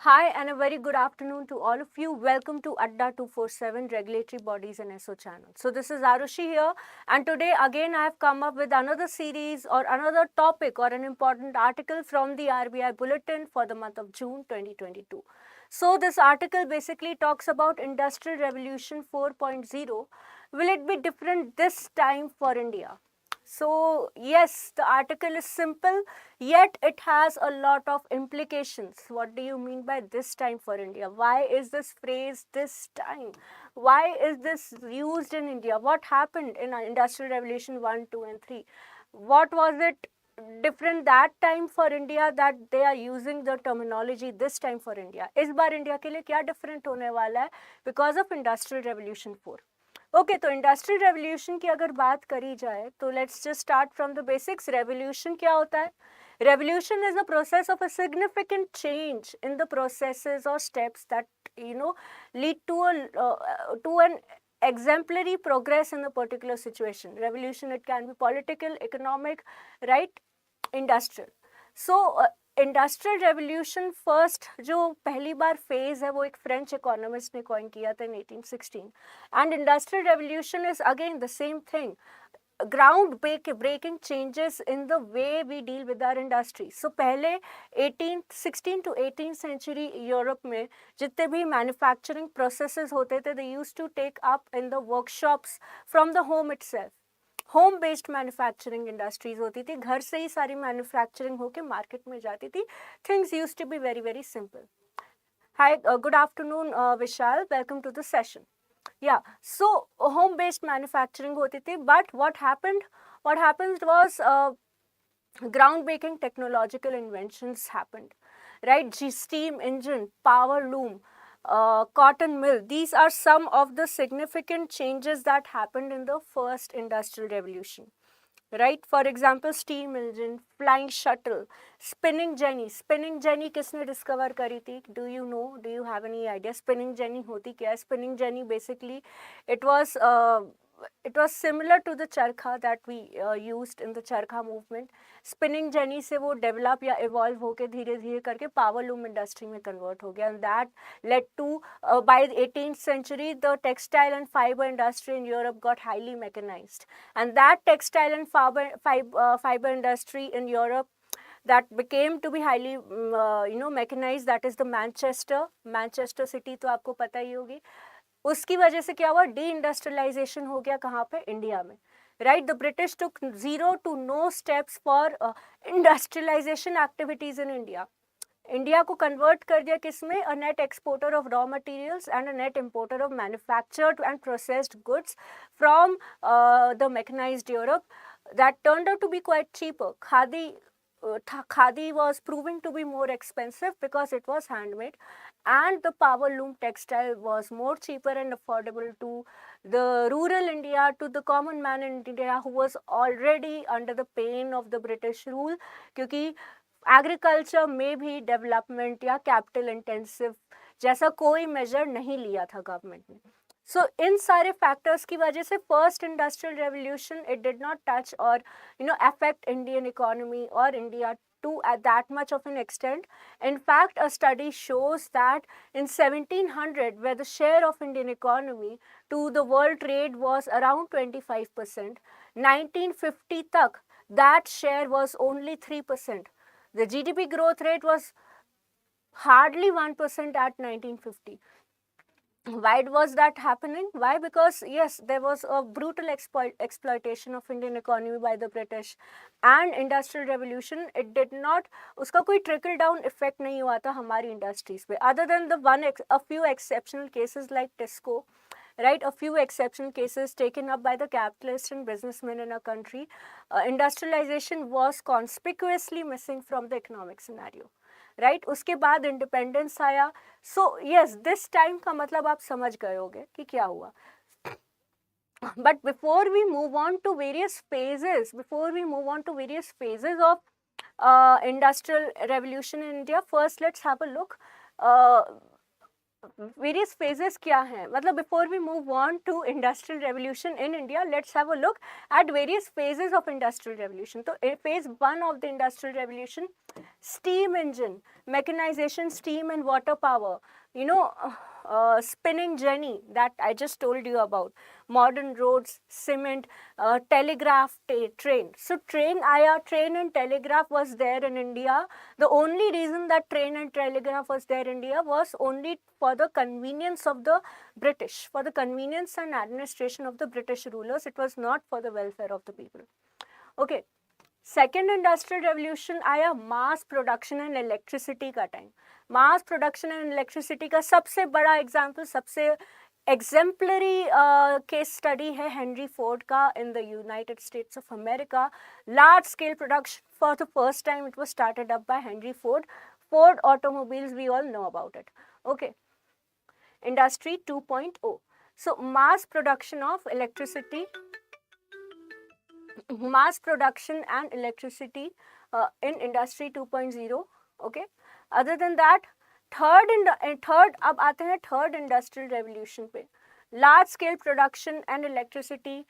Hi and a very good afternoon to all of you. Welcome to Adda 247 Regulatory Bodies and SO channel. So this is Arushi here, and today again I have come up with another series or another topic or an important article from the RBI Bulletin for the month of June 2022. So this article basically talks about Industrial Revolution 4.0. Will it be different this time for India? So yes, the article is simple, yet it has a lot of implications. What do you mean by this time for India? Why is this phrase this time? Why is this used in India? What happened in Industrial Revolution 1, 2 and 3? What was it different that time for India that they are using the terminology this time for India? इस बार India के लिए क्या different होने वाला है because of Industrial Revolution 4? Okay तो industrial revolution की अगर बात करी जाए तो let's just start from the basics. Revolution क्या होता है? Revolution is the process of a significant change in the processes और steps that lead to an exemplary progress in a particular situation. Revolution, it can be political, economic, right, industrial. So industrial revolution first जो पहली बार phase है वो एक French economist ने coin किया था in 1816 and industrial revolution is again the same thing. Ground breaking changes in the way we deal with our industry. So पहले 16 to 18th century Europe में जितने भी मैन्युफैक्चरिंग प्रोसेसेस होते थे they used to take up in the workshops from the home itself. Home based manufacturing industries होती थी, घर से ही सारी मैन्युफैक्चरिंग होके मार्केट में जाती थी. Things use to be very very simple. Hi, good afternoon Vishal, welcome to the session. Yeah so home based manufacturing होती थी, but what happened was ground breaking technological inventions happened, right? Steam engine, power loom, cotton mill. These are some of the significant changes that happened in the first industrial revolution, right? For example, steam engine, flying shuttle, spinning jenny. Spinning jenny किसने discover करी थी? Do you know? Do you have any idea? Spinning jenny होती क्या है? Spinning jenny basically it was similar to the charkha that we used in the charkha movement. Spinning jenny से वो develop या evolve होकर धीरे धीरे करके पावर लूम इंडस्ट्री में कन्वर्ट हो गया. And that led to by 18th century the textile and fiber industry in Europe got highly mechanized, and that textile and fiber industry in Europe that became to be highly mechanized, that is the Manchester city तो आपको पता ही होगी. उसकी वजह से क्या हुआ? D industrialisation हो गया. कहाँ पे? इंडिया में, right? The British took zero to no steps for industrialization activities in India. India को कन्वर्ट कर दिया किसमें? A net exporter of raw materials and a net importer of manufactured and processed goods from the mechanised Europe. That turned out to be quite cheaper. Khadi was proving to be more expensive because it was handmade, and the power loom textile was more cheaper and affordable to the rural India, to the common man in India who was already under the pain of the British rule, क्योंकि agriculture में भी development या capital intensive जैसा कोई major नहीं लिया था government ने. सो इन सारे फैक्टर्स की वजह से first industrial revolution it did not touch और affect Indian economy or India to at that much of an extent. In fact, a study shows that in 1700, where the share of Indian economy to the world trade was around 25%, 1950 tak that share was only 3%. The GDP growth rate was hardly 1% at 1950. Why was that happening? Why? Because yes, there was a brutal exploitation of Indian economy by the British, and industrial revolution it did not, उसका कोई trickle down effect नहीं हुआ था हमारी industries पे, other than the a few exceptional cases like Tesco, right? A few exceptional cases taken up by the capitalists and businessmen in our country. Industrialization was conspicuously missing from the economic scenario, right? उसके बाद independence आया. So yes, this time का मतलब आप समझ गए होंगे कि क्या हुआ. But before we move on to various phases of industrial revolution in India, first let's have a look. Various phases क्या हैं, मतलब before we move on to industrial revolution in India, let's have a look at various phases of industrial revolution. तो phase 1 of the industrial revolution, steam engine, mechanization, steam and water power, you know, spinning jenny that I just told you about, modern roads, cement, telegraph, train. So train and telegraph was there in India. The only reason that train and telegraph was there in India was only for the convenience of the British, for the convenience and administration of the British rulers. It was not for the welfare of the people. Okay. Second industrial revolution आया mass production and electricity का time. Mass production and electricity का सबसे बड़ा example, सबसे exemplary case study है Henry Ford का in the United States of America. Large scale production for the first time it was started up by Henry Ford. Ford automobiles, we all know about it. Okay, industry 2.0. So mass production of electricity, mass production and electricity in industry 2.0. okay, other than that third अब आते हैं third industrial revolution पे. Large scale production and electricity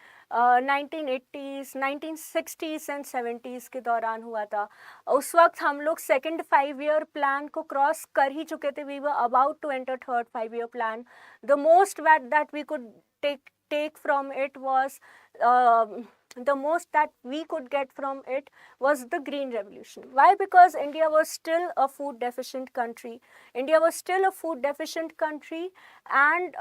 1980s 1960s and 70s के दौरान हुआ था. उस वक्त हम लोग सेकेंड 5-year प्लान को क्रॉस कर ही चुके थे. We were about to enter third 5-year plan. The most that we could take from it was the most that we could get from it was the green revolution. Why? Because India was still a food deficient country. India was still a food deficient country, and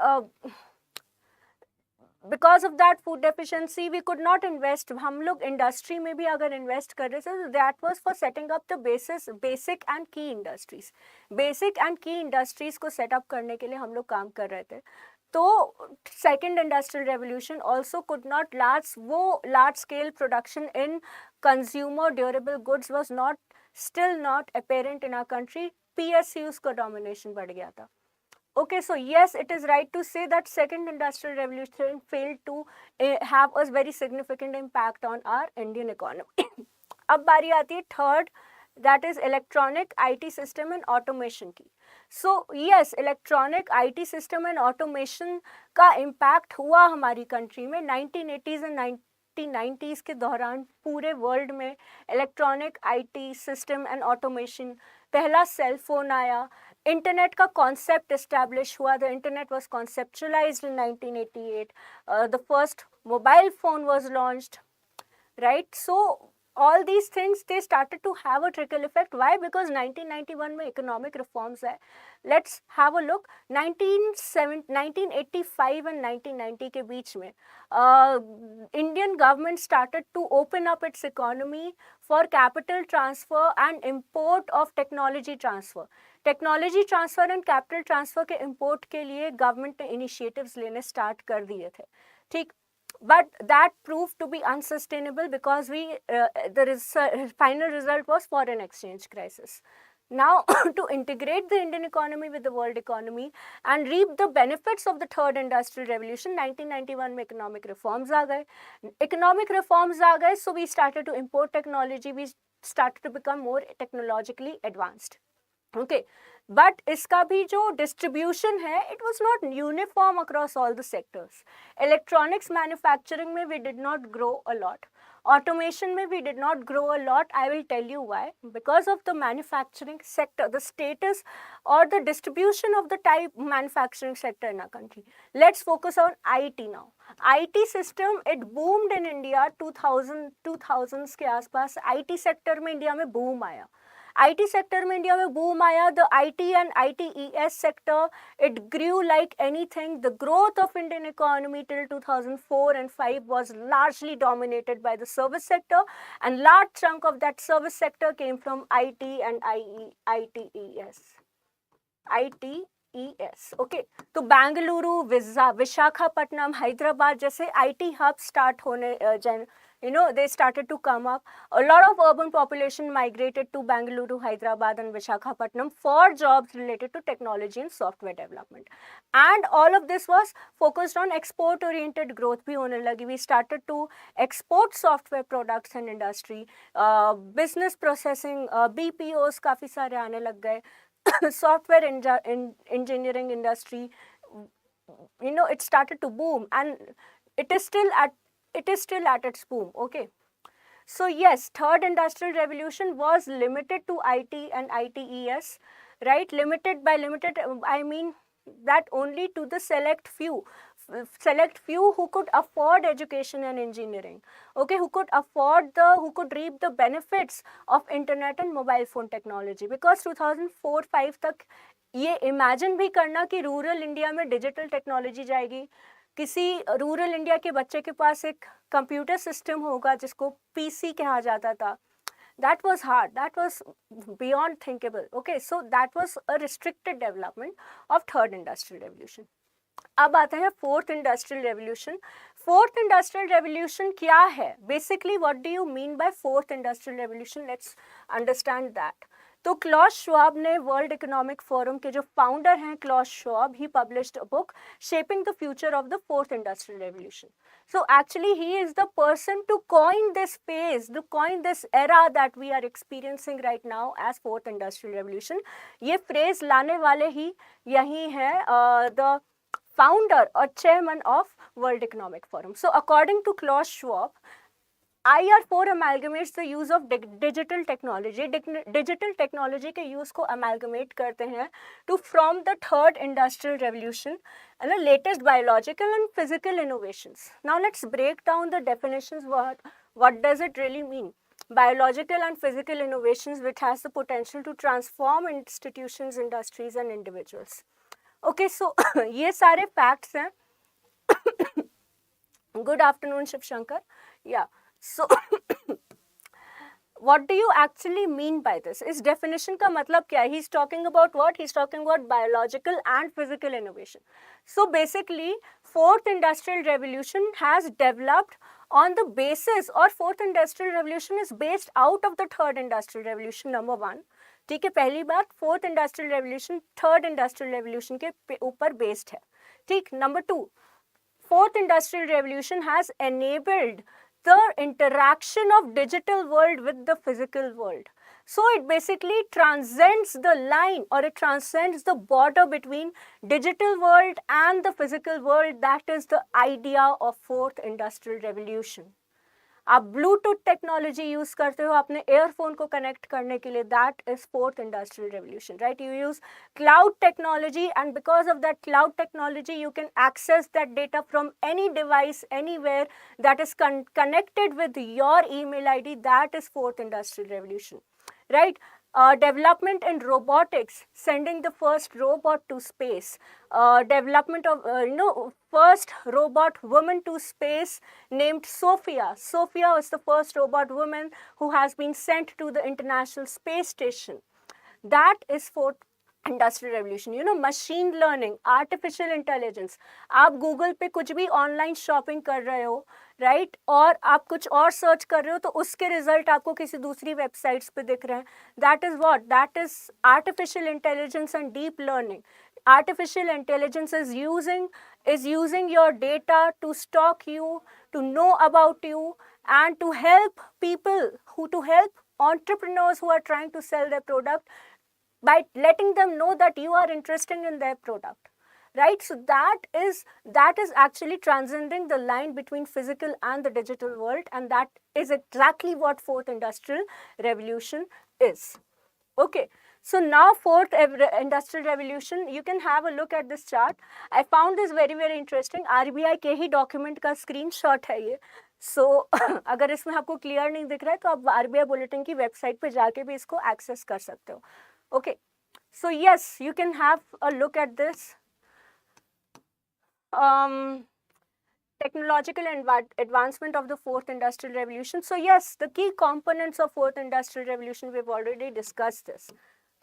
because of that food deficiency we could not invest. हम लोग industry में भी अगर invest कर रहे थे, that was for setting up the basic and key industries. Basic and की industries को सेटअप करने के लिए हम लोग काम कर रहे थे. तो second industrial revolution also could not large scale production in consumer durable goods was not still not apparent in our country. PSUs का डोमिनेशन बढ़ गया था. Okay, so yes, it is right to say that second industrial revolution failed to have a very significant impact on our Indian economy. अब बारी आती है third, that is electronic IT system and automation की. So yes, electronic IT system and automation का impact हुआ हमारी country में 1980s and 1990s के दौरान. पूरे वर्ल्ड में electronic IT system and automation, पहला सेल फोन आया, इंटरनेट का कॉन्सेप्ट इस्टेब्लिश हुआ. The internet was conceptualised in 1988. The first mobile phone was launched, right. So all these things they started to have a trickle effect. Why? Because 1991 में economic reforms है. Let's have a look. 1985 and 1990 के बीच में Indian government started to open up its economy for capital transfer and import of technology transfer. Technology transfer and capital transfer के import के लिए government ने initiatives लेने start कर दिए थे, ठीक. But that proved to be unsustainable because the final result was foreign exchange crisis. Now, to integrate the Indian economy with the world economy and reap the benefits of the third industrial revolution, 1991 में economic reforms आ गए. So we started to import technology. We started to become more technologically advanced. Okay, but इसका भी जो distribution है, it was not uniform across all the sectors. Electronics manufacturing में we did not grow a lot. Automation में we did not grow a lot. I will tell you why. Because of the manufacturing sector, the status or the distribution of the type manufacturing sector in our country. Let's focus on IT now. IT system, it boomed in India 2000s के आसपास. IT sector में India में boom आया. IT sector में India में boom आया. The IT and ITES sector, it grew like anything. The growth of Indian economy till 2004 and 5 was largely dominated by the service sector, and large chunk of that service sector came from IT and ITES. Okay, तो बेंगलुरु, विशाखापट्टनम, हैदराबाद जैसे IT hubs start होने they started to come up. A lot of urban population migrated to Bengaluru, Hyderabad and Visakhapatnam for jobs related to technology and software development. And all of this was focused on export oriented growth bhi hone lagi. We started to export software products and industry, business processing, BPOs काफी सारे आने लग गए. software engineering industry, it started to boom, and it is still at its boom. Okay. So yes, third industrial revolution was limited to IT and ITES, right? Limited, by limited, I mean that only to the select few who could afford education and engineering, okay, who could reap the benefits of internet and mobile phone technology. Because 2004-5 तक ये imagine भी करना कि rural India में digital technology जाएगी, किसी rural India के बच्चे के पास एक कंप्यूटर सिस्टम होगा जिसको पीसी कहा जाता था, that was hard, that was beyond thinkable. Okay, so that was a restricted development of third industrial revolution. अब आता है fourth industrial revolution. Fourth industrial revolution क्या है? Basically what do you mean by fourth industrial revolution? Let's understand that. तो Klaus Schwab ने, World Economic Forum के जो founder हैं Klaus Schwab, he published a book Shaping the future of the fourth industrial Revolution. So actually he is the person to coin this phase, to coin this era that we are experiencing right now as fourth industrial revolution. ये phrase लाने वाले ही यही हैं, the founder or chairman of World Economic Forum. So according to Klaus Schwab, IR4 amalgamates the use of digital technology. Digital technology के use को amalgamate करते हैं to from the third industrial revolution and the latest biological and physical innovations. Now let's break down the definitions. What does it really mean? Biological and physical innovations which has the potential to transform institutions, industries and individuals. Okay, so ये सारे facts हैं. Good afternoon, Shiv Shankar. Yeah. So what do you actually mean by this? इस definition का मतलब क्या है? He's talking about what? He's talking about biological and physical innovation. So basically, fourth industrial revolution has developed on the basis, or fourth industrial revolution is based out of the third industrial revolution, number one. ठीक है, पहली बात, fourth industrial revolution third industrial revolution के ऊपर based है. ठीक. Number two, fourth industrial revolution has enabled the interaction of digital world with the physical world. So it basically transcends the line, or it transcends the border between digital world and the physical world. That is the idea of fourth industrial revolution. आप Bluetooth technology use करते हो अपने earphone को connect करने के लिए, that is fourth industrial revolution, right? You use cloud technology and because of that cloud technology you can access that data from any device anywhere that is connected with your email ID. That is fourth industrial revolution, right? Development in robotics, sending the first robot to space, development of first robot woman to space named Sophia. Sophia was the first robot woman who has been sent to the International Space Station. That is fourth industrial revolution. Machine learning, artificial intelligence. आप Google पे कुछ भी online shopping कर रहे हो, right, और आप कुछ और सर्च कर रहे हो तो उसके रिजल्ट आपको किसी दूसरी वेबसाइट्स पे दिख रहे हैं. That is what? That is artificial intelligence and deep learning. Artificial intelligence is using your data to stalk you, to know about you, and to help people, to help entrepreneurs who are trying to sell their product, by letting them know that you are interested in their product, right? So that is actually transcending the line between physical and the digital world, and that is exactly what fourth industrial revolution is. Okay, so now fourth industrial revolution, you can have a look at this chart. I found this very very interesting. RBI के ही document का screenshot है ये. So अगर इसमें आपको clear नहीं दिख रहा है तो आप RBI बुलेटिन की वेबसाइट पे जाके भी इसको एक्सेस कर सकते हो. Okay, so yes, you can have a look at this. Technological advancement of the fourth industrial revolution. So yes, the key components of fourth industrial revolution, we've already discussed this.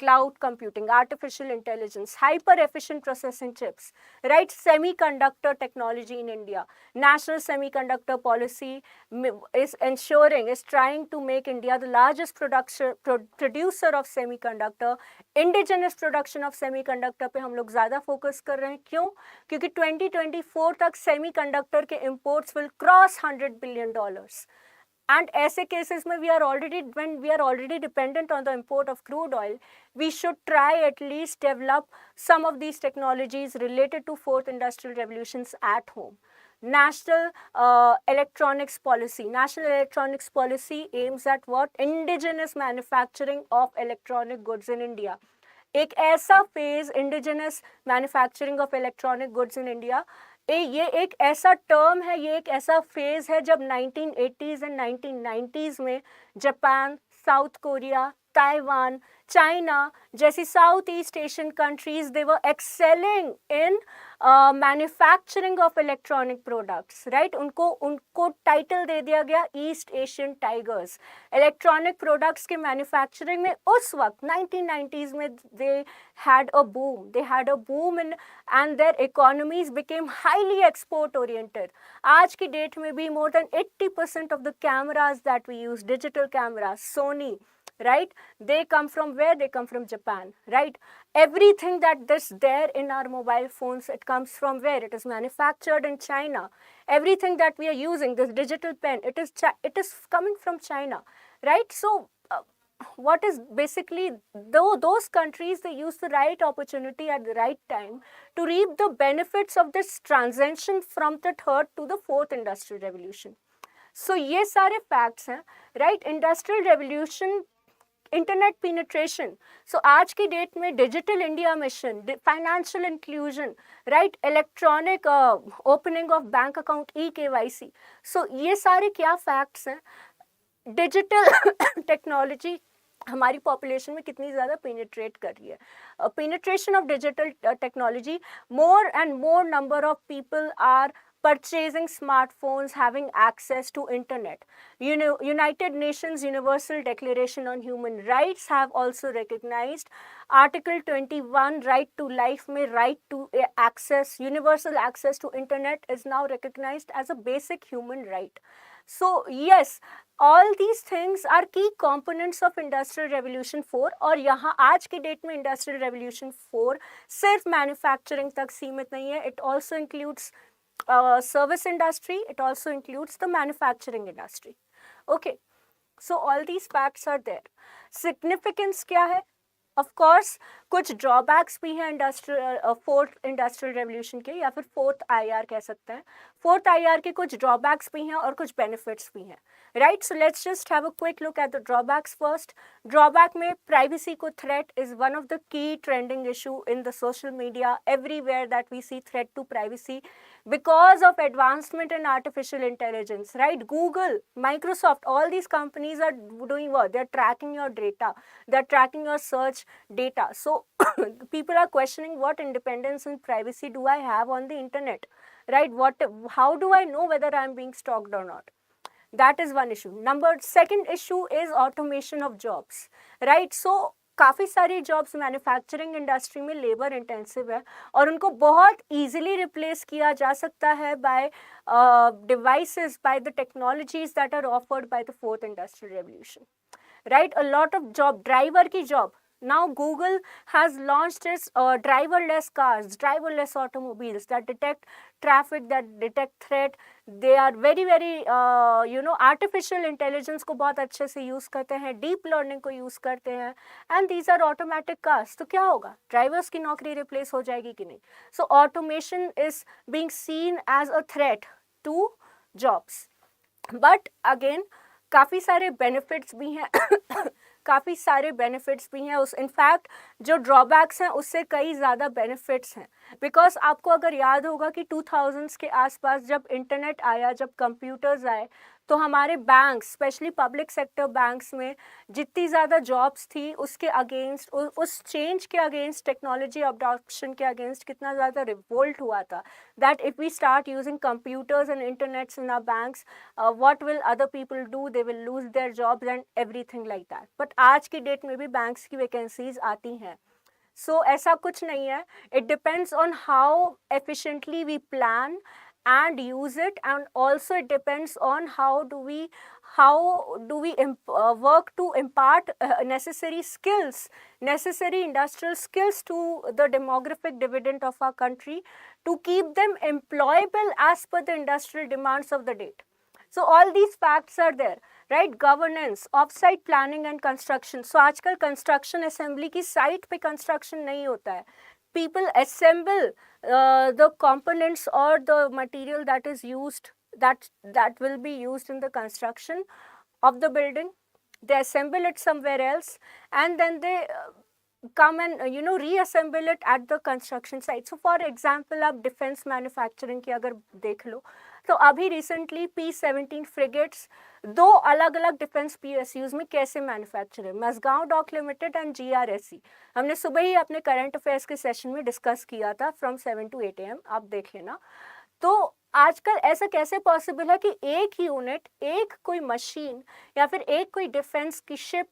Cloud computing, artificial intelligence, hyper efficient processing chips, right? Semiconductor technology in India. National semiconductor policy is trying to make India the largest producer of semiconductor. Indigenous production of semiconductor पे हम लोग ज़्यादा focus कर रहे हैं. क्यों? क्योंकि 2024 तक semiconductor के imports will cross $100 billion. And ऐसे cases में when we are already dependent on the import of crude oil, we should try at least develop some of these technologies related to fourth industrial revolutions at home. National electronics policy. National electronics policy aims at what? Indigenous manufacturing of electronic goods in India. एक ऐसा phase indigenous manufacturing of electronic goods in India, ये एक ऐसा term है, ये एक ऐसा phase है जब 1980s एंड 1990s में Japan, South Korea, Taiwan, China जैसी South East Asian countries, they were excelling in manufacturing of electronic products, right. उनको टाइटल दे दिया गया East Asian tigers. Electronic products के मैन्युफैक्चरिंग में उस वक्त 1990s में दे had a boom in, and their economies became highly export oriented. आज की डेट में भी more than 80% of the cameras that we use, digital cameras, Sony, right, they come from where? They come from Japan, right. Everything that is there in our mobile phones, it comes from where? It is manufactured in China. Everything that we are using, this digital pen, it is coming from China, right. So what is basically, those countries, they use the right opportunity at the right time to reap the benefits of this transition from the third to the fourth industrial revolution. So ये सारे facts हैं, right. Industrial revolution, internet penetration. So आज की date में digital India mission, financial inclusion, right, electronic opening of bank account, EKYC. So ये सारे क्या facts हैं. डिजिटल टेक्नोलॉजी हमारी पॉपुलेशन में कितनी ज़्यादा पेनिट्रेट कर रही है. Penetration of digital technology, more and more number of people are purchasing smartphones, having access to internet. United Nations Universal Declaration on Human Rights have also recognized Article 21, right to life में right to access, universal access to internet is now recognized as a basic human right. So yes, all these things are key components of Industrial Revolution 4. और यहाँ आज की date में Industrial Revolution 4 सिर्फ manufacturing तक सीमित नहीं है. It also includes service industry, it also includes the manufacturing industry. Okay, so all these facts are there. Significance क्या है? Of course, कुछ ड्रॉबैक्स भी हैं फोर्थ इंडस्ट्रियल रेवोल्यूशन के, या फिर फोर्थ IR कह सकते हैं. फोर्थ IR के कुछ ड्रॉबैक्स भी हैं और कुछ बेनिफिट्स भी हैं, right. So let's just have a quick look at the drawbacks first. Drawback में प्राइवेसी को threat is one of the key trending issue in the social media. Everywhere that we see threat to privacy because of advancement in artificial intelligence, right. Google, Microsoft, all these companies are doing what? They're tracking your data, they're tracking your search data. So people are questioning, what independence and privacy do I have on the internet, right? How do I know whether I'm being stalked or not? That is one issue. Second issue is automation of jobs, right. So काफ़ी सारी jobs manufacturing industry में labour intensive है और उनको बहुत easily replace किया जा सकता है by devices, by the technologies that are offered by the fourth industrial revolution, right. A lot of job, driver की job. Now Google has launched its driverless cars, driverless automobiles that detect traffic, that detect threat. They are very artificial intelligence को बहुत अच्छे से use करते हैं, deep learning को use करते हैं, and these are automatic cars. तो क्या होगा? Drivers की नौकरी replace हो जाएगी कि नहीं? So automation is being seen as a threat to jobs. But again, काफ़ी सारे benefits भी हैं काफ़ी सारे बेनिफिट्स भी हैं. उस इनफैक्ट जो ड्रॉबैक्स हैं उससे कई ज़्यादा बेनिफिट्स हैं. बिकॉज आपको अगर याद होगा कि 2000s के आसपास जब इंटरनेट आया, जब कंप्यूटर्स आए, तो हमारे banks, specially public sector banks में जितनी ज़्यादा जॉब्स थी उसके अगेंस्ट, उस चेंज के अगेंस्ट, टेक्नोलॉजी अडॉप्शन के अगेंस्ट कितना ज़्यादा रिवोल्ट हुआ था. That if we start using computers and internets in our banks, what will other people do? They will lose their jobs and everything like that. But आज की date में भी banks की वैकेंसीज आती हैं. सो ऐसा कुछ नहीं है. It depends on how efficiently we plan and use it, and also it depends on how do we work to impart necessary skills, necessary industrial skills to the demographic dividend of our country to keep them employable as per the industrial demands of the date. So all these facts are there, right? Governance, off-site planning and construction. So आजकल construction assembly की site पे construction नहीं होता है. People assemble the components or the material that is used, that will be used in the construction of the building. They assemble it somewhere else, and then they come and reassemble it at the construction site. So for example, आप defense manufacturing की अगर देख लो, तो अभी recently P-17 frigates दो अलग अलग defence PSUs में कैसे मैन्युफैक्चर है, Mazagon Dock Limited and GRSE. हमने सुबह ही अपने करंट अफेयर्स के सेशन में डिस्कस किया था फ्रॉम 7 to 8 AM, आप देख लेना. तो आजकल ऐसा कैसे पॉसिबल है कि एक यूनिट, एक कोई मशीन या फिर एक कोई डिफेंस की शिप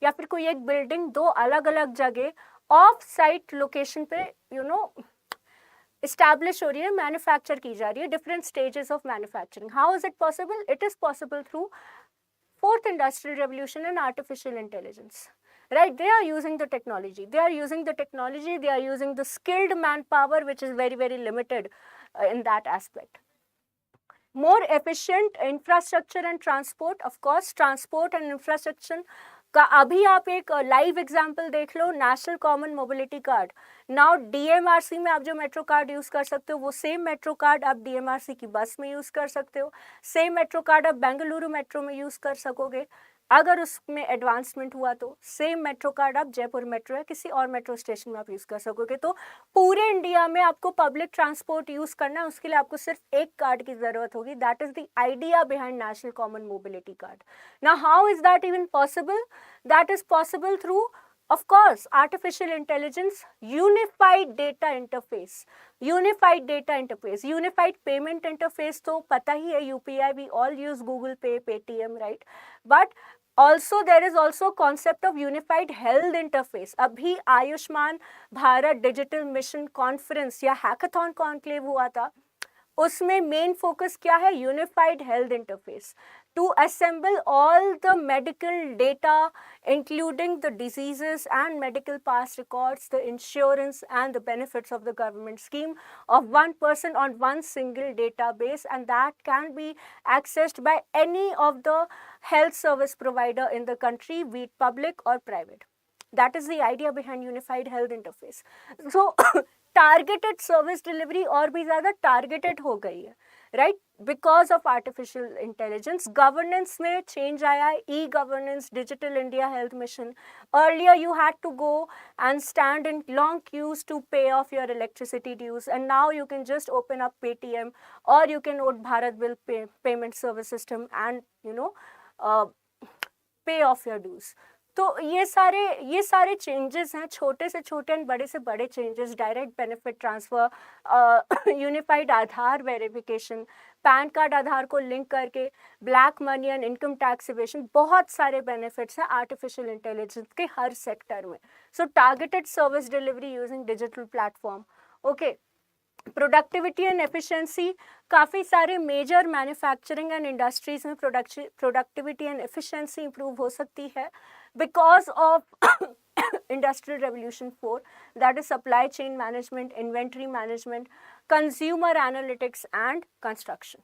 या फिर कोई एक बिल्डिंग दो अलग अलग जगह ऑफ साइट लोकेशन पे एस्टैब्लिश हो रही है, मैन्युफैक्चर की जा रही है, different stages of manufacturing. How is it possible? It is possible through fourth industrial revolution and artificial intelligence. Right, they are using the technology, they are using the skilled manpower, which is very very limited in that aspect. More efficient infrastructure and transport. Of course, transport and infrastructure का अभी आप एक live example देख लो, national common mobility card. Now DMRC में आप जो metro card use कर सकते हो, वो सेम मेट्रो कार्ड आप DMRC की बस में यूज कर सकते हो. सेम मेट्रो कार्ड आप बेंगलुरु मेट्रो में यूज कर सकोगे. अगर उसमें एडवांसमेंट हुआ तो सेम मेट्रो कार्ड आप जयपुर मेट्रो या किसी और मेट्रो स्टेशन में आप यूज कर सकोगे. तो पूरे इंडिया में आपको पब्लिक ट्रांसपोर्ट यूज करना है, उसके लिए आपको सिर्फ एक कार्ड की जरूरत होगी. That is the idea behind national common mobility card. Now how is that even possible? That is possible through, of course, artificial intelligence, unified data interface, unified payment interface. तो पता ही है UPI, we all use Google Pay, Paytm, right? But also there is also concept of unified health interface. अभी Ayushman Bharat digital mission conference या hackathon conclave हुआ था, उसमें main focus क्या है? Unified health interface to assemble all the medical data, including the diseases and medical past records, the insurance and the benefits of the government scheme of one person on one single database, and that can be accessed by any of the health service provider in the country, be it public or private. That is the idea behind unified health interface. So targeted service delivery और भी ज़्यादा targeted हो गई है, right? Because of artificial intelligence. Governance में change आया है, e-governance, Digital India Health Mission. Earlier you had to go and stand in long queues to pay off your electricity dues, and now you can just open up Paytm or you can note Bharat Bill payment service system and pay off your dues. तो ये सारे changes हैं, छोटे से छोटे और बड़े से बड़े changes. Direct benefit transfer, unified Aadhaar verification, PAN card Aadhaar को लिंक करके black money and income tax evasion, बहुत सारे बेनिफिट्स हैं आर्टिफिशियल इंटेलिजेंस के हर सेक्टर में. So targeted service delivery using digital platform. Okay, productivity and efficiency. काफ़ी सारे मेजर मैन्युफैक्चरिंग एंड इंडस्ट्रीज में प्रोडक्टिविटी एंड एफिशिएंसी इंप्रूव हो सकती है because of Industrial Revolution 4, that is supply chain management, inventory management, consumer analytics and construction.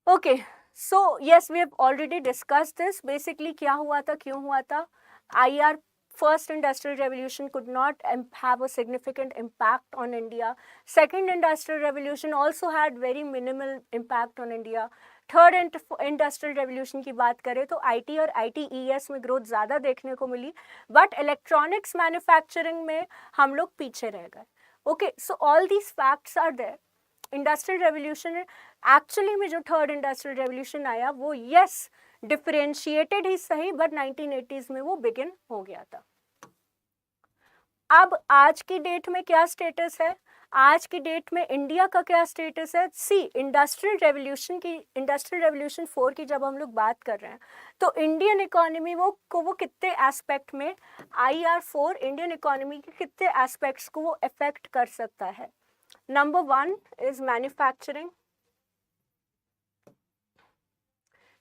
Okay, so yes, we have already discussed this. Basically क्या हुआ था, क्यों हुआ था? IR First Industrial Revolution could not have a significant impact on India. Second Industrial Revolution also had very minimal impact on India. Third industrial revolution की बात करें तो IT और ITES में ग्रोथ ज़्यादा देखने को मिली, बट इलेक्ट्रॉनिक्स मैन्युफैक्चरिंग में हम लोग पीछे रह गए. Okay, so all these facts are there. Industrial revolution actually में जो थर्ड इंडस्ट्रियल रेवोल्यूशन आया वो यस डिफरेंशिएटेड ही सही, बट 1980s में वो बिगिन हो गया था. अब आज की डेट में क्या स्टेटस है? आज की डेट में इंडिया का क्या स्टेटस है? सी, इंडस्ट्रियल रेवोल्यूशन 4 की जब हम लोग बात कर रहे हैं तो इंडियन इकोनॉमी वो कितने एस्पेक्ट में IR4 इंडियन इकोनॉमी के कितने एस्पेक्ट्स को वो इफेक्ट कर सकता है? Number 1 is manufacturing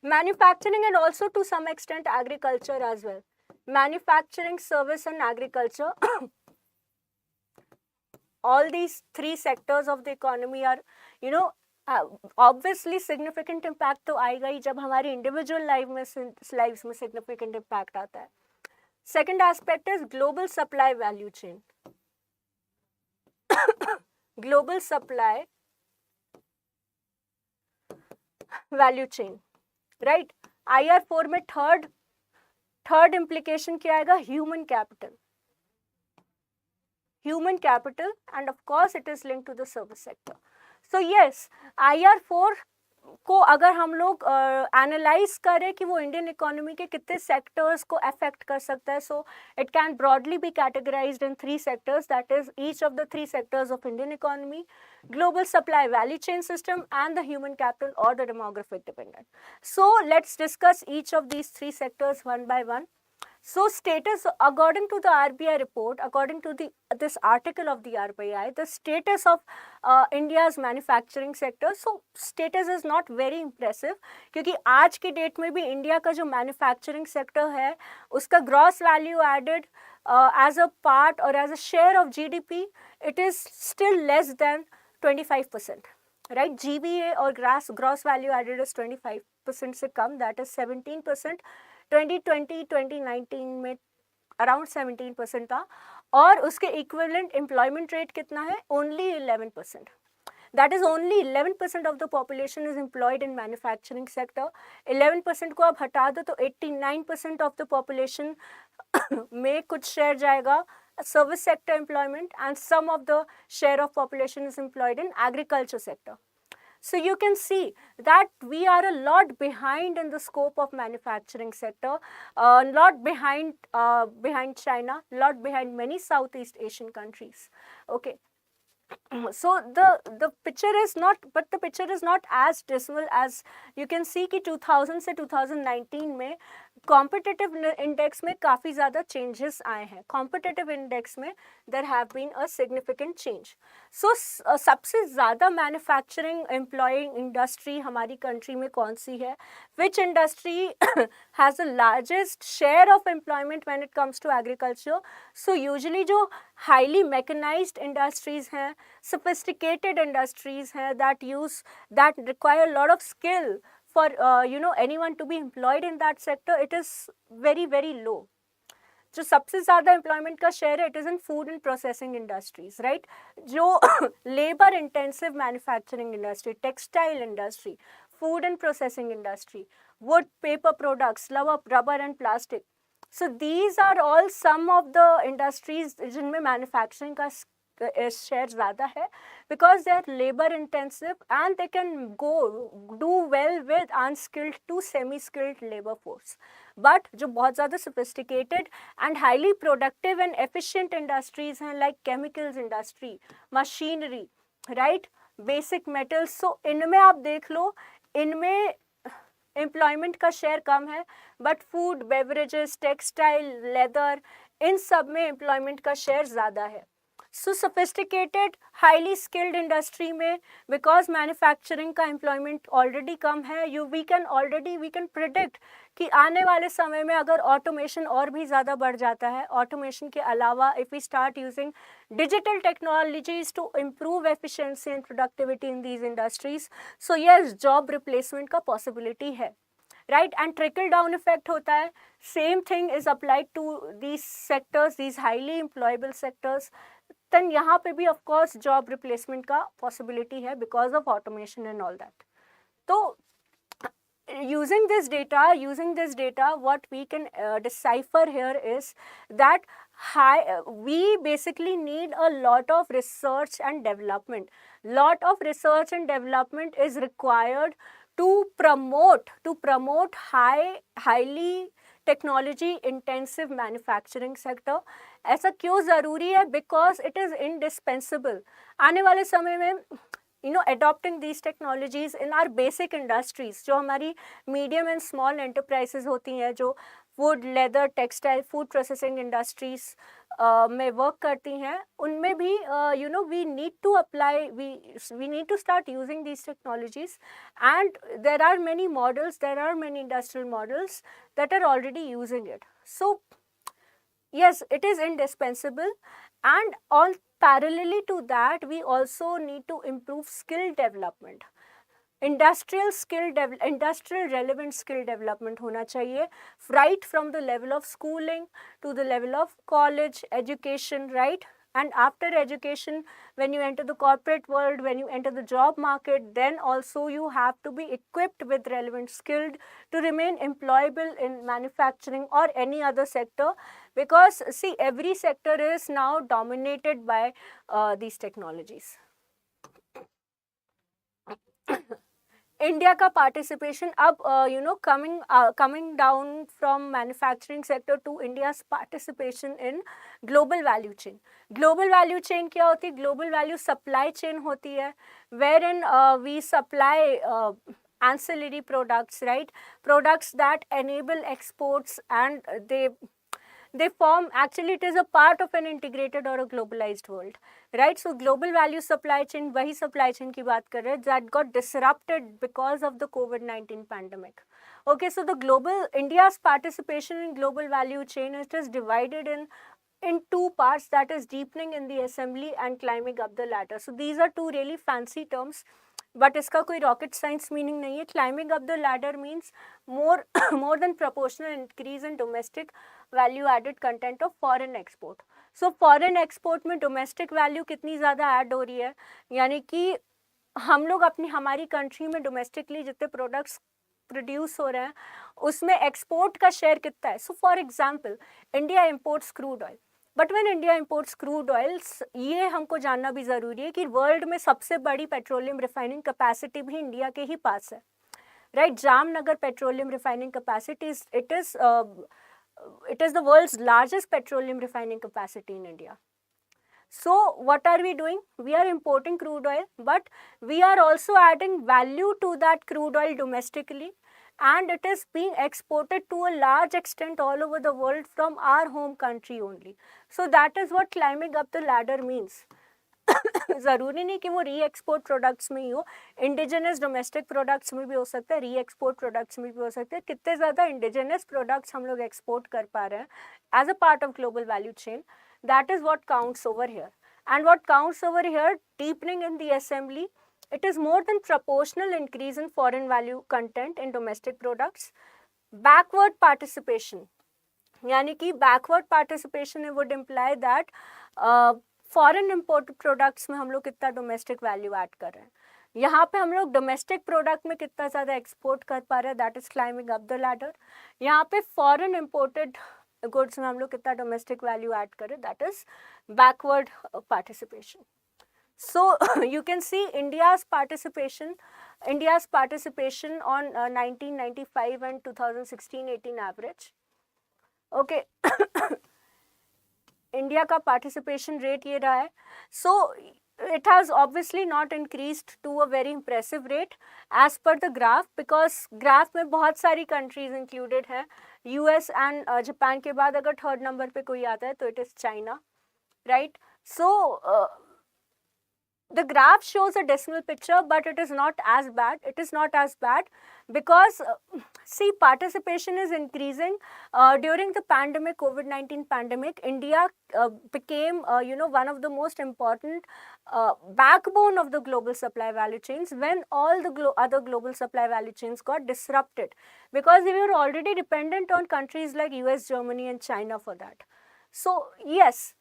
and also to some extent agriculture as well. Manufacturing, service and agriculture all these three sectors of the economy are obviously significant impact तो आएगा ही जब हमारी इंडिविजुअल लाइफ में सिग्निफिकेंट इम्पैक्ट आता है. Second aspect is global supply value chain. Global supply value chain, right. IR4 में third implication क्या आएगा? Human capital. Human capital, and of course it is linked to the service sector. So yes, IR4 को अगर हम लोग analyse करें कि वो इंडियन इकोनॉमी के कितने सेक्टर्स को अफेक्ट कर सकता है, so it can broadly be categorised in 3 sectors, that is each of the 3 sectors of Indian economy, global supply value chain system, and the human capital or the demographic dependent. So let's discuss each of these 3 sectors one by one. So status, according to the RBI report, according to this article of the RBI, the status of India's manufacturing sector, so status is not very impressive, क्योंकि आज की date में भी India का जो manufacturing sector है उसका gross value added as a part और as a share of GDP, it is still less than 25%, right. GVA और ग्रॉस वैल्यू एडेड इज 25% से कम, दैट इज 17%. 2020-2019 में अराउंड 17% था, और उसके इक्विवेलेंट एम्प्लॉयमेंट रेट कितना है? Only 11%. That is only 11% of the population is employed in manufacturing sector. 11% को आप हटा दो तो 89% ऑफ द पॉपुलेशन में कुछ शेयर जाएगा service sector employment, and some of the share of population is employed in agriculture sector. So you can see that we are a lot behind in the scope of manufacturing sector, lot behind China, lot behind many Southeast Asian countries. Okay. So the picture is not, but the picture is not as dismal as you can see कि 2000 से 2019 में competitive index में काफ़ी ज़्यादा changes आए हैं. Competitive index में there have been a significant change. So सबसे ज़्यादा मैन्युफैक्चरिंग एम्प्लॉइंग इंडस्ट्री हमारी कंट्री में कौन सी है? Which industry has the largest share of employment when it comes to agriculture? So usually जो हाईली मैकेनाइज्ड इंडस्ट्रीज़ हैं, sophisticated industries हैं, that require a lot of skill for anyone to be employed in that sector, it is very very low. जो सबसे ज़्यादा employment का share है, it is in food and processing industries, right. जो labour intensive manufacturing industry, textile industry, food and processing industry, wood, paper products, rubber and plastic. So these are all some of the industries जिनमें manufacturing का share ज़्यादा है, because they are labor intensive and they can do well with unskilled to semi-skilled labor force. But जो बहुत ज़्यादा sophisticated and highly productive and efficient industries हैं, like chemicals industry, machinery, right, basic metals, so इनमें आप देख लो, इनमें employment का share कम है, but food, beverages, textile, leather, इन सब में एम्प्लॉयमेंट का शेयर ज़्यादा है. So sophisticated highly skilled industry में बिकॉज मैन्युफैक्चरिंग का एम्प्लॉयमेंट ऑलरेडी कम है, वी कैन प्रिडिक्ट कि आने वाले समय में अगर ऑटोमेशन और भी ज़्यादा बढ़ जाता है, ऑटोमेशन के अलावा if we start using digital technologies to improve efficiency and productivity in these industries, so yes, job replacement का पॉसिबिलिटी है, right. And trickle down effect होता है. Same thing is applied to these sectors, these highly employable sectors. then यहाँ पे भी of course job replacement का possibility है because of automation and all that. तो using this data, what we can decipher here is that we basically need a lot of research and development. Lot of research and development is required to promote highly technology intensive manufacturing sector. ऐसा क्यों ज़रूरी है? Because it is indispensable. आने वाले समय में adopting these technologies in our basic industries, जो हमारी medium and small enterprises होती हैं, जो wood, leather, textile, food processing industries में वर्क करती हैं, उनमें भी we need to apply, we need to start using these technologies, and there are many industrial models that are already using it. So yes, it is indispensable, and all parallelly to that we also need to improve skill development. Industrial relevant skill development होना चाहिए, right from the level of schooling to the level of college education, right? And after education, when you enter the corporate world, when you enter the job market, then also you have to be equipped with relevant skilled to remain employable in manufacturing or any other sector, because see, every sector is now dominated by these technologies. India का participation अब coming down from manufacturing sector to India's participation in global value chain. Global value chain क्या होती है? Global value supply chain होती है, wherein we supply ancillary products, right? Products that enable exports, and they form, actually it is a part of an integrated or a globalized world, right? So global value supply chain, wahi supply chain ki baat kar rahe hain that got disrupted because of the COVID-19 pandemic. Okay, so the global India's participation in global value chain, it is divided in two parts, that is deepening in the assembly and climbing up the ladder. So these are two really fancy terms, but इसका कोई rocket science meaning नहीं है. Climbing up the ladder means more than proportional increase in domestic value added content of foreign export. So foreign export में domestic value कितनी ज़्यादा add हो रही है, यानी कि हम लोग हमारी कंट्री में डोमेस्टिकली जितने प्रोडक्ट्स प्रोड्यूस हो रहे हैं उसमें एक्सपोर्ट का शेयर कितना है. So for example, India imports crude oil, but when India imports crude oils, ये हमको जानना भी ज़रूरी है कि वर्ल्ड में सबसे बड़ी पेट्रोलियम रिफाइनिंग कैपेसिटी भी इंडिया के ही पास है, right? Jamnagar petroleum refining capacity, it is the world's largest petroleum refining capacity in India. So what are we doing? We are importing crude oil, but we are also adding value to that crude oil domestically, and it is being exported to a large extent all over the world from our home country only. So that is what climbing up the ladder means. ज़रूरी नहीं कि वो री export products में ही हो, indigenous domestic products में भी हो सकता है, री एक्सपोर्ट प्रोडक्ट्स में भी हो सकते हैं. कितने ज़्यादा इंडिजिनस प्रोडक्ट्स हम लोग एक्सपोर्ट कर पा रहे हैं as a part of global value chain, that is what counts over here. And what counts over here, deepening in the assembly, it is more than proportional increase in foreign value content in domestic products. Backward participation, यानी कि backward participation would imply that foreign imported products में हम लोग कितना domestic value add कर रहे हैं. यहाँ पे हम लोग domestic product में कितना ज़्यादा export कर पा रहे हैं, that is climbing up the ladder. यहाँ पे foreign imported goods में हम लोग कितना domestic value add करें, that is backward participation. So you can see India's participation on 1995 and 2016-18 average. Okay. India का participation rate ये रहा है. So it has obviously not increased to a very impressive rate as per the graph, because graph में बहुत सारी countries included हैं. US and Japan के बाद अगर थर्ड नंबर पे कोई आता है तो it is China, right? So the graph shows a decimal picture, but it is not as bad. It is not as bad because see, participation is increasing. During the pandemic, COVID-19 pandemic, India became one of the most important backbone of the global supply value chains when all the other global supply value chains got disrupted, because we were already dependent on countries like US, Germany and China for that. So yes,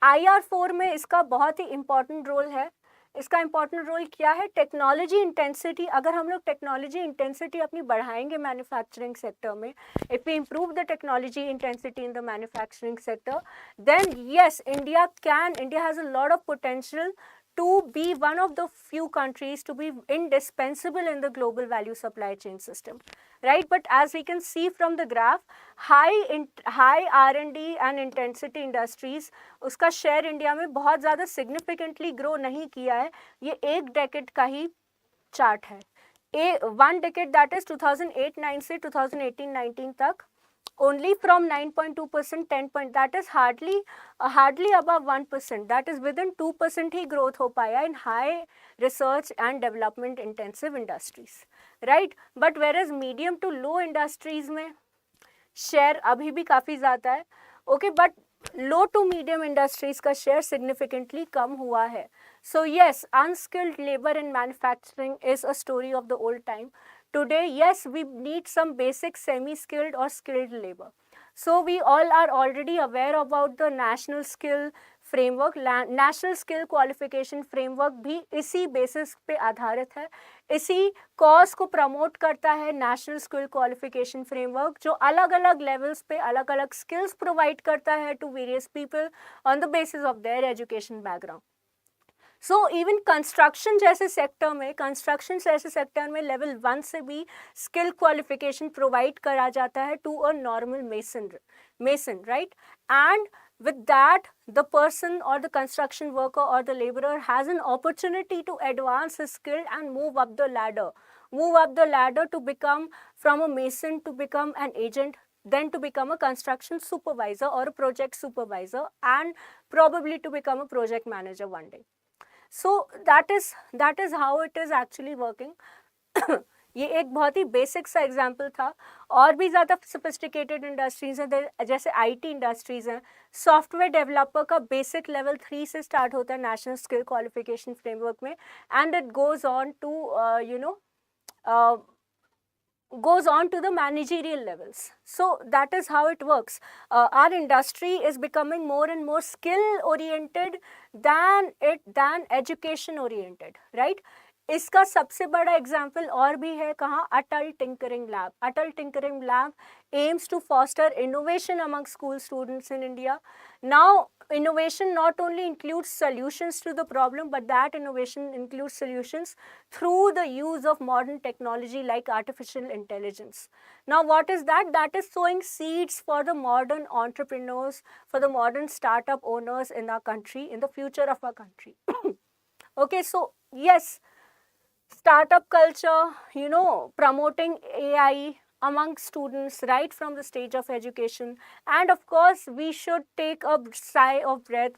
IR4 में इसका बहुत ही important role है. इसका important role क्या है? Technology intensity. अगर हम लोग टेक्नोलॉजी इंटेंसिटी अपनी बढ़ाएंगे मैन्युफैक्चरिंग सेक्टर में, if we improve the technology intensity in the manufacturing sector, then yes, India has a lot of potential to be one of the few countries to be indispensable in the global value supply chain system, right? But as we can see from the graph, high R&D and intensity industries, उसका share India में बहुत ज़्यादा significantly grow नहीं किया है. ये एक decade का ही चार्ट है. One decade, that is 2008-9 से 2018-19 तक, only from 9.2%, 10 that is hardly above 1%, that is within 2% he growth हो पाया in high research and development intensive industries, right? But whereas medium to low industries में share अभी भी काफ़ी ज़्यादा है. Okay, but low to medium industries का share significantly कम हुआ है. So yes, unskilled labour in manufacturing is a story of the old time. Today, yes, we need some basic semi-skilled or skilled labor. So we all are already aware about the national skill framework. National skill qualification framework भी इसी basis पे आधारित है. इसी cause को promote करता है national skill qualification framework, जो अलग अलग levels पे अलग अलग skills provide करता है to various people on the basis of their education background. So even construction जैसे सेक्टर में लेवल 1 से भी स्किल क्वालिफिकेशन प्रोवाइड करा जाता है to a normal mason, right. And with that, the person or the construction worker or the laborer has an opportunity to advance his skill and move up the ladder to become from a mason to become an agent, then to become a construction supervisor or a project supervisor, and probably to become a project manager one day. So that is how it is actually working. ये एक बहुत ही basic सा example था. और भी ज़्यादा sophisticated industries हैं, जैसे आईटी इंडस्ट्रीज़ हैं. सॉफ्टवेयर डेवलपर का बेसिक लेवल 3 से स्टार्ट होता है नेशनल स्किल क्वालिफिकेशन फ्रेमवर्क में, and it goes on to goes on to the managerial levels. So that is how it works. Our industry is becoming more and more skill oriented than education oriented, right? इसका सबसे बड़ा example और भी है कहाँ, Atal tinkering lab. Atal tinkering lab aims to foster innovation among school students in India. Now, innovation not only includes solutions to the problem, but that innovation includes solutions through the use of modern technology like artificial intelligence. Now, what is that? That is sowing seeds for the modern entrepreneurs, for the modern startup owners in our country, in the future of our country. Okay, so yes, startup culture, promoting AI among students right from the stage of education. And of course, we should take a sigh of breath.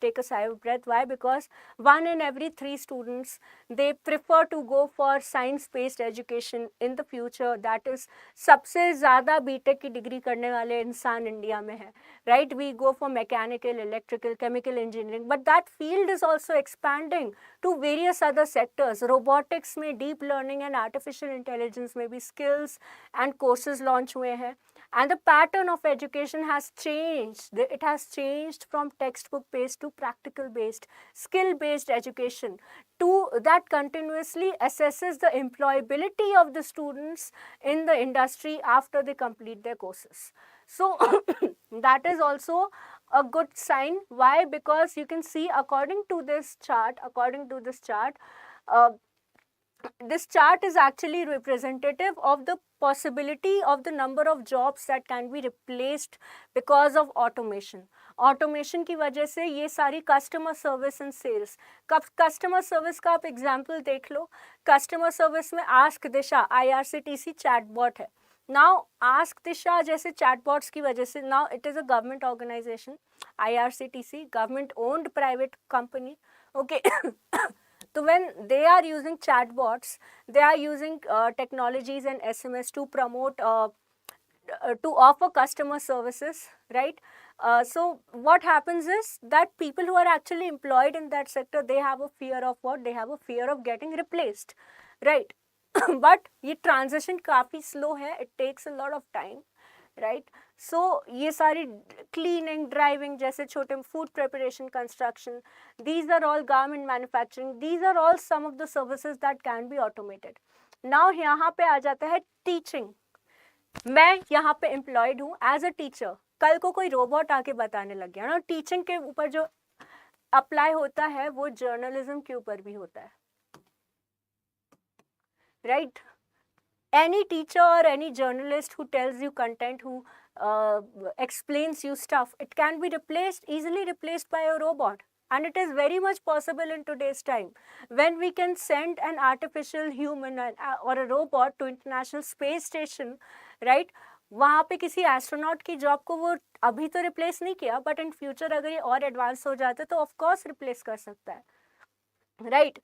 Take a sigh of breath. Why? Because 1 in every 3 students, they prefer to go for science-based education in the future. That is, सबसे ज़्यादा BTech की degree करने वाले इंसान India में है, right? We go for mechanical, electrical, chemical engineering, but that field is also expanding to various other sectors. Robotics में, deep learning and artificial intelligence में भी skills and courses launch हुए हैं. And the pattern of education has changed. It has changed from textbook based to practical based, skill based education, to that continuously assesses the employability of the students in the industry after they complete their courses. So that is also a good sign. Why? Because you can see according to this chart, this chart is actually representative of the possibility of the number of jobs that can be replaced because of automation. Automation की वजह से ये सारी customer service and sales, customer service का आप example देख लो. Customer service में Ask Disha IRCTC chatbot है. Now Ask Disha जैसे chatbots की वजह से, now it is a government organization, IRCTC, government owned private company. Okay. So when they are using chatbots, they are using technologies and SMS to promote, to offer customer services, right? So what happens is that people who are actually employed in that sector, they have a fear of what? They have a fear of getting replaced, right? But ये transition काफ़ी slow है. It takes a lot of time, right? So ये सारी cleaning, driving जैसे छोटे food preparation, construction, these are all garment manufacturing, these are all some of the services that can be automated. Now यहाँ पे आ जाता है teaching. मैं यहाँ पे employed हूँ as a teacher. कल को कोई robot आके बताने लग गया ना, teaching के ऊपर जो apply होता है वो journalism के ऊपर भी होता है, right? Any teacher or any journalist who tells you content, who explains you stuff, it can be easily replaced by a robot. And it is very much possible in today's time. When we can send an artificial human or a robot to International Space Station, right? वहाँ पे किसी astronaut की job को वो अभी तो replace नहीं किया, बट इन फ्यूचर अगर ये और एडवांस हो जाते तो ऑफ कोर्स रिप्लेस कर सकता है, right?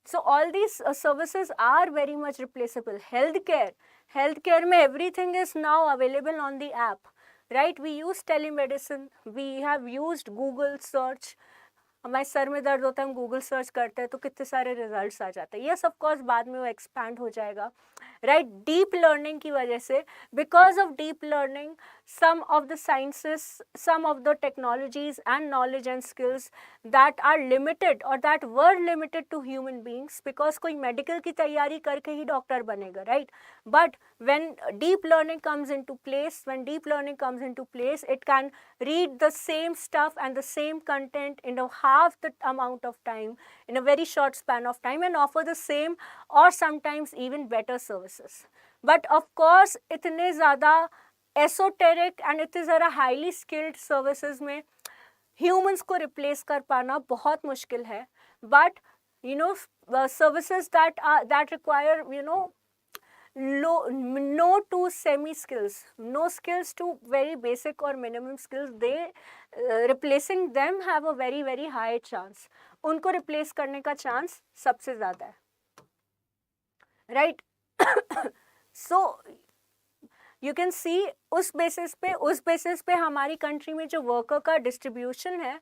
So all these services are very much replaceable. Healthcare में everything is now available on the app, right? We use telemedicine, we have used Google search. हमारे सर में दर्द होता है, हम गूगल सर्च करते हैं तो कितने सारे रिजल्ट्स आ जाते हैं. यस ऑफ कोर्स बाद में वो एक्सपैंड हो जाएगा, राइट? डीप लर्निंग की वजह से, because of deep learning, some of the sciences, some of the technologies and knowledge and skills that are limited or that were limited to human beings, because कोई medical की तैयारी करके ही doctor बनेगा, right? But when deep learning comes into place, it can read the same stuff and the same content in a half the amount of time, in a very short span of time, and offer the same or sometimes even better services. But of course इतने ज़्यादा esoteric and इतने ज़रा highly skilled services में humans को replace कर पाना बहुत मुश्किल है. But you know services that require no to semi skills, no skills to very basic or minimum skills, they replacing them have a very very high chance. उनको replace करने का चांस सबसे ज़्यादा है, right? So you can see उस basis पे हमारी country में जो वर्कर का डिस्ट्रीब्यूशन है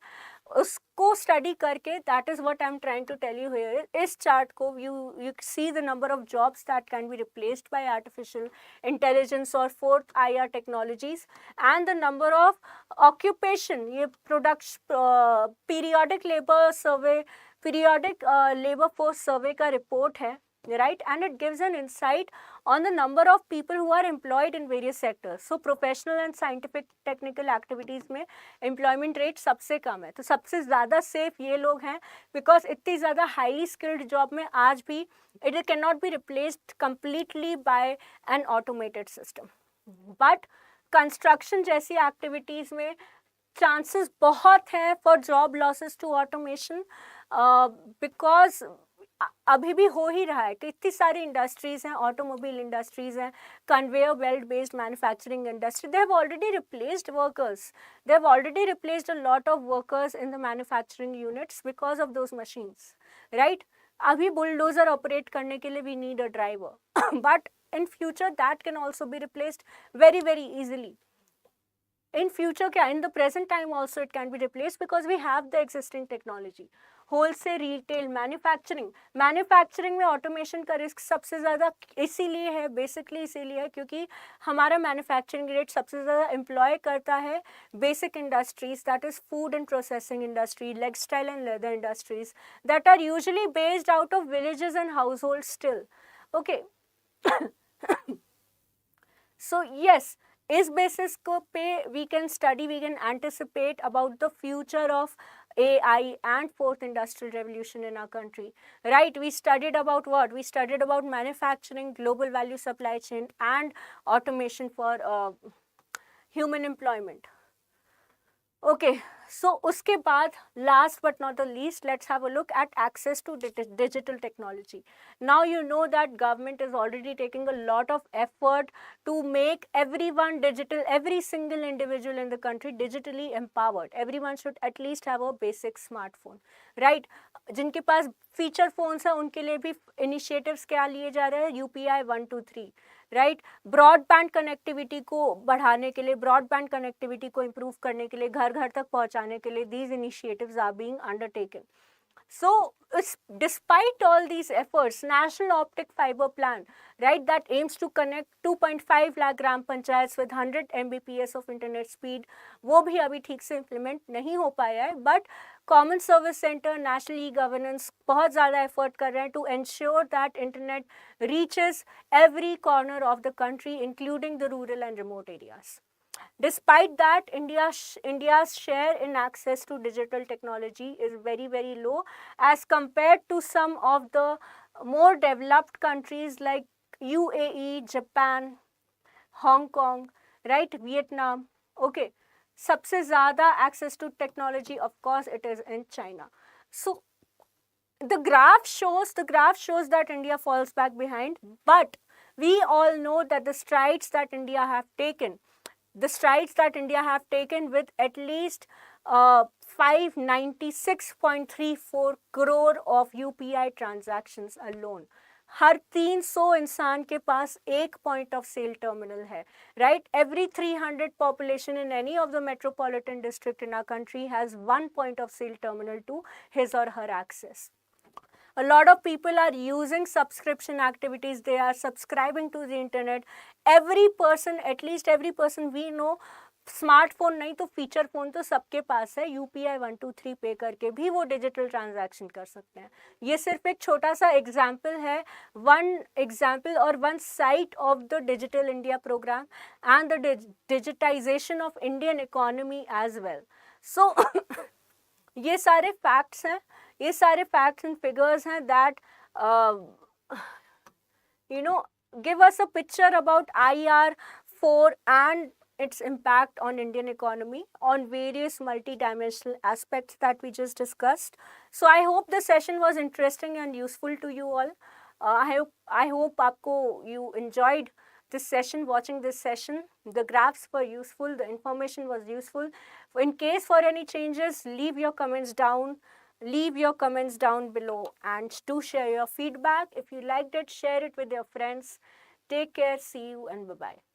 उसको स्टडी करके, that is what I am trying to tell you here. इस चार्ट को you see the number of jobs that can be replaced by artificial intelligence और fourth IR technologies, and the number of occupation. ये periodic labour force survey का report है, right? And it gives an insight on the number of people who are employed in various sectors. So professional and scientific technical activities में employment rate सबसे कम है. तो सबसे ज़्यादा safe ये लोग हैं, because इतनी ज़्यादा highly skilled job में आज भी it cannot be replaced completely by an automated system. But construction जैसी activities में chances बहुत हैं for job losses to automation, because अभी भी हो ही रहा है कि इतनी सारी इंडस्ट्रीज हैं, ऑटोमोबाइल इंडस्ट्रीज हैं, conveyor belt based manufacturing industry, they have already replaced workers, they have already replaced a lot of workers in the manufacturing units because of those machines, right? अभी बुलडोजर ऑपरेट करने के लिए we need a driver, but in future that can also be replaced very very easily. In future क्या, in the present time also it can be replaced because we have the existing technology. Wholesale, retail, manufacturing में automation का risk सबसे ज़्यादा इसीलिए है, basically इसीलिए है क्योंकि हमारा मैन्युफैक्चरिंग रेट सबसे ज़्यादा एम्प्लॉय करता है basic industries, that is food and processing industry, textile and leather industries that are usually based out of villages and household still. Okay, so yes, इस बेसिस को पे we can study, we can anticipate about the future of AI and fourth industrial revolution in our country, right? We studied about what? We studied about manufacturing, global value supply chain, and automation for human employment. Okay, so उसके बाद last but not the least, let's have a look at access to digital technology. Now you know that government is already taking a lot of effort to make everyone digital, every single individual in the country digitally empowered. Everyone should at least have a basic smartphone, right? जिनके पास feature phones हैं उनके लिए भी initiatives क्या लिए जा रहे हैं? UPI 123, right? ब्रॉडबैंड कनेक्टिविटी को बढ़ाने के लिए, ब्रॉडबैंड कनेक्टिविटी को इम्प्रूव करने के लिए, घर घर तक पहुंचाने के लिए these initiatives are being undertaken. So, despite all these efforts, National Optic Fiber Plan, right, that aims to connect 2.5 lakh gram panchayats with 100 Mbps of internet speed, वो भी अभी ठीक से implement नहीं हो पाया है. But Common Service Center, National E-Governance बहुत ज़्यादा effort कर रहे हैं to ensure that internet reaches every corner of the country, including the rural and remote areas. Despite that, India's share in access to digital technology is very, very low as compared to some of the more developed countries like UAE, Japan, Hong Kong, right, Vietnam. Okay, सबसे ज़्यादा access to technology, of course, it is in China. So the graph shows that India falls back behind, but we all know that the strides that India have taken with at least 596.34 crore of UPI transactions alone. हर 300 इंसान के पास एक point of cell terminal है, right? Every 300 population in any of the metropolitan district in our country has one point of sale terminal to his or her access. A lot of people are using subscription activities. They are subscribing to the internet. Every person, at least every person we know, smartphone नहीं तो feature phone तो सबके पास है. UPI 123 पे करके भी वो digital transaction कर सकते हैं. ये सिर्फ एक छोटा सा एग्जाम्पल है, वन एग्जाम्पल और one site of the digital India programme and the digitisation of Indian economy as well. So ये सारे फैक्ट्स हैं, ये सारे फैक्ट्स एंड फिगर्स हैं that give us a picture about IR4 and its impact on Indian economy on various multidimensional aspects that we just discussed. So I hope the session was interesting and useful to you all. I hope you enjoyed this session, watching this session. The graphs were useful, the information was useful. In case for any changes, leave your comments down. Leave your comments down below and do share your feedback. If you liked it, share it with your friends. Take care, see you, and bye-bye.